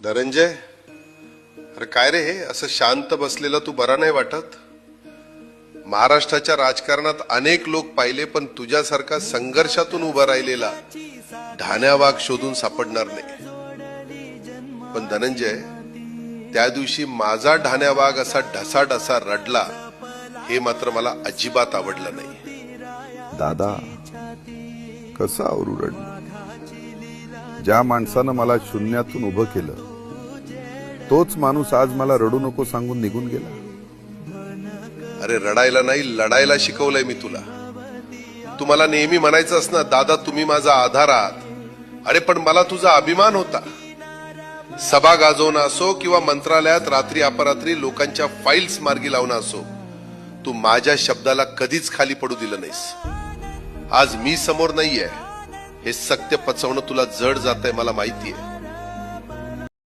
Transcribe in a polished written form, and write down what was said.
धनंजय, अरे काय रे हे असं शांत बसलेलं तू बरा नाही वाटत? महाराष्ट्राच्या राजकारणात अनेक लोक पाहिले, पण तुझ्यासारखा संघर्षातून उभा राहिलेला ढाण्या वाघ शोधून सापडणार नाही. पण धनंजय, त्या दिवशी माझा ढाण्या वाघ असा ढसाढसा रडला, हे मात्र मला अजिबात आवडलं नाही. दादा, कसं आवरू रडणं? ज्या माणसानं मला शून्यातून उभं केलं, तोच माणूस आज मला रडू नको सांगून निघून गेला. अरे रडायला नाही, लढायला शिकवलंय मी तुला. तू मला नेहमी म्हणायचंस ना, दादा तुम्ही माझा आधार आहात. अरे पण मला तुझा अभिमान होता. सभा गाजवणं असो किंवा मंत्रालयात रात्री अपरात्री लोकांच्या फाईल्स मार्गी लावणं असो, तू माझ्या शब्दाला कधीच खाली पडू दिलं नाहीस. आज मी समोर नाहीये, हे सत्य पचवणं तुला जड जातंय मला माहितीये.